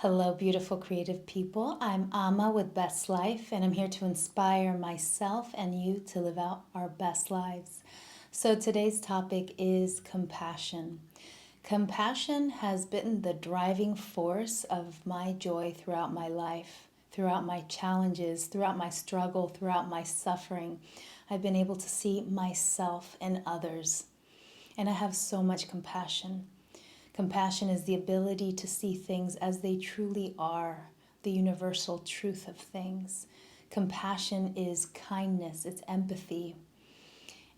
Hello, beautiful creative people. I'm Amma with Best Life, and I'm here to inspire myself and you to live out our best lives. So, today's topic is compassion. Compassion has been the driving force of my joy throughout my life, throughout my challenges, throughout my struggle, throughout my suffering. I've been able to see myself and others, and I have so much compassion. Compassion is the ability to see things as they truly are, the universal truth of things. Compassion is kindness, it's empathy,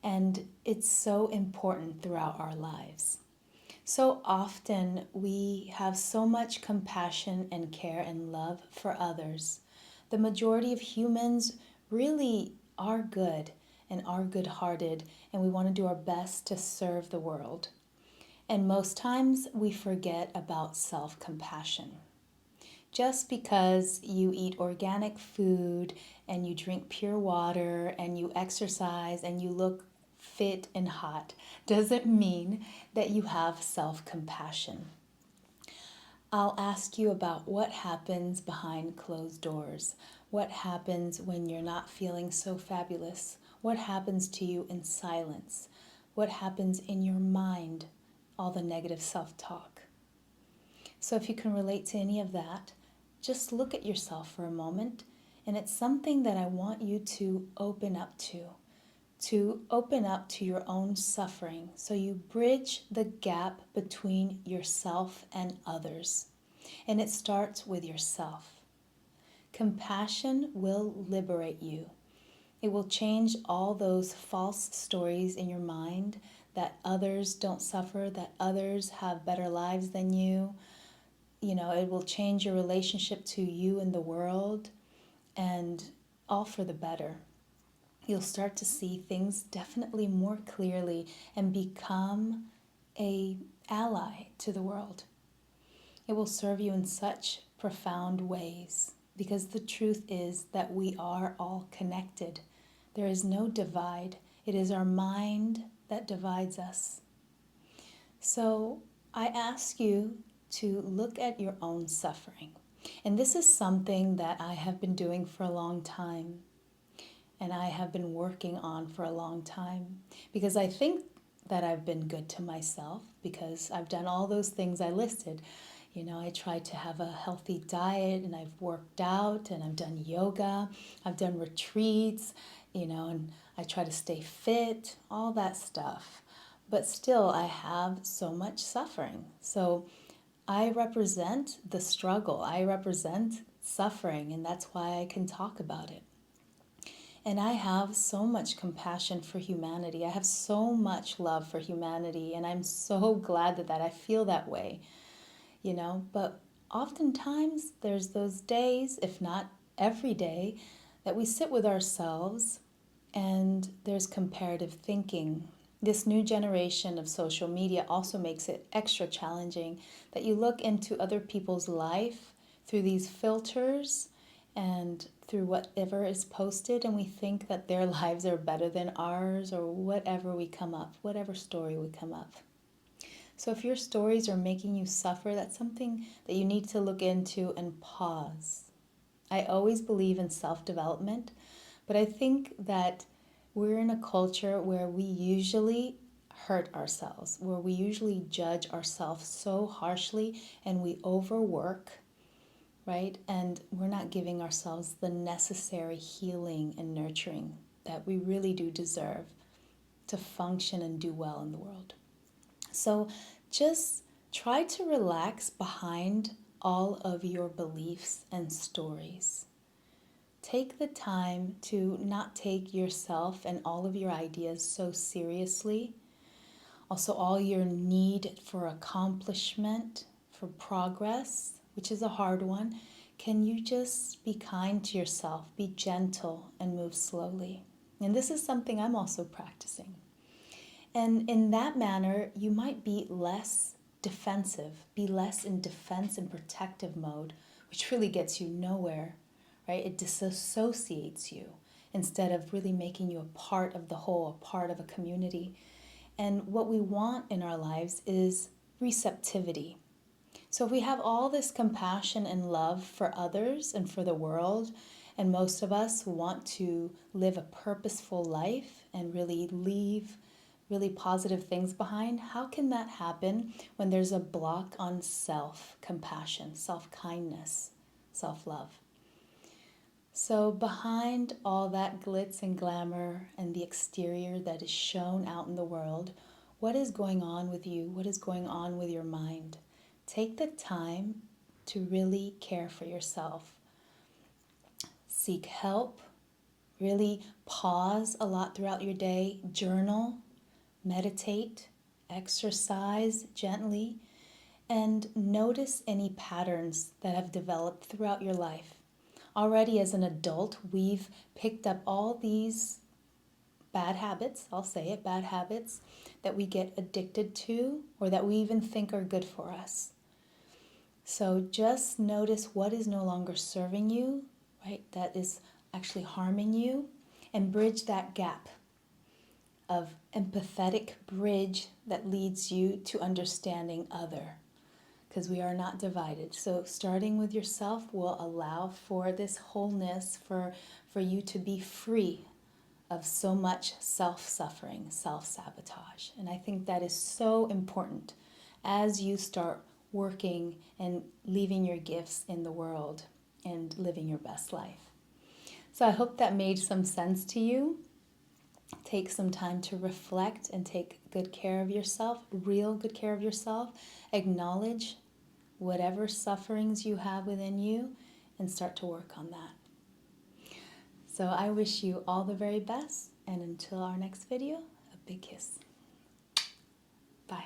and it's so important throughout our lives. So often we have so much compassion and care and love for others. The majority of humans really are good and are good hearted, and we want to do our best to serve the world. And most times we forget about self compassion. Just because you eat organic food and you drink pure water and you exercise and you look fit and hot doesn't mean that you have self compassion. I'll ask you about what happens behind closed doors. What happens when you're not feeling so fabulous? What happens to you in silence? What happens in your mind? All the negative self talk. So, if you can relate to any of that, just look at yourself for a moment, and it's something that I want you to open up to open up to your own suffering so you bridge the gap between yourself and others. And it starts with yourself. Compassion will liberate you. It will change all those false stories in your mind that others don't suffer, that others have better lives than you. It will change your relationship to you and the world, and all for the better. You'll start to see things definitely more clearly and become a ally to the world. It will serve you in such profound ways because the truth is that we are all connected. There is no divide. It is our mind that divides us. So I ask you to look at your own suffering. And this is something that I have been doing for a long time, and I have been working on for a long time, because I think that I've been good to myself because I've done all those things I listed. I try to have a healthy diet, and I've worked out, and I've done yoga, I've done retreats, and I try to stay fit, all that stuff. But still, I have so much suffering. So I represent the struggle, I represent suffering, and that's why I can talk about it. And I have so much compassion for humanity. I have so much love for humanity, and I'm so glad that I feel that way. But oftentimes there's those days, if not every day, that we sit with ourselves and there's comparative thinking. This new generation of social media also makes it extra challenging that you look into other people's life through these filters and through whatever is posted, and we think that their lives are better than ours, or whatever story we come up. So if your stories are making you suffer, that's something that you need to look into and pause. I always believe in self-development, but I think that we're in a culture where we usually hurt ourselves, where we usually judge ourselves so harshly and we overwork, right? And we're not giving ourselves the necessary healing and nurturing that we really do deserve to function and do well in the world. So just try to relax behind all of your beliefs and stories. Take the time to not take yourself and all of your ideas so seriously. Also, all your need for accomplishment, for progress, which is a hard one. Can you just be kind to yourself, be gentle, and move slowly? And this is something I'm also practicing. And in that manner, you might be less defensive, be less in defense and protective mode, which really gets you nowhere, right? It disassociates you instead of really making you a part of the whole, a part of a community. And what we want in our lives is receptivity. So if we have all this compassion and love for others and for the world, and most of us want to live a purposeful life and really leave really positive things behind, how can that happen when there's a block on self-compassion, self-kindness, self-love? So behind all that glitz and glamour and the exterior that is shown out in the world, what is going on with you? What is going on with your mind? Take the time to really care for yourself. Seek help. Really pause a lot throughout your day. Journal, meditate, exercise gently, and notice any patterns that have developed throughout your life. Already as an adult, we've picked up all these bad habits, I'll say it, bad habits that we get addicted to or that we even think are good for us. So just notice what is no longer serving you, right? That is actually harming you, and bridge that gap of empathetic bridge that leads you to understanding other, because we are not divided. So starting with yourself will allow for this wholeness, for you to be free of so much self-suffering, self-sabotage. And I think that is so important as you start working and leaving your gifts in the world and living your best life. So I hope that made some sense to you. Take some time to reflect and take good care of yourself, real good care of yourself. Acknowledge whatever sufferings you have within you and start to work on that. So I wish you all the very best, and until our next video, a big kiss. Bye.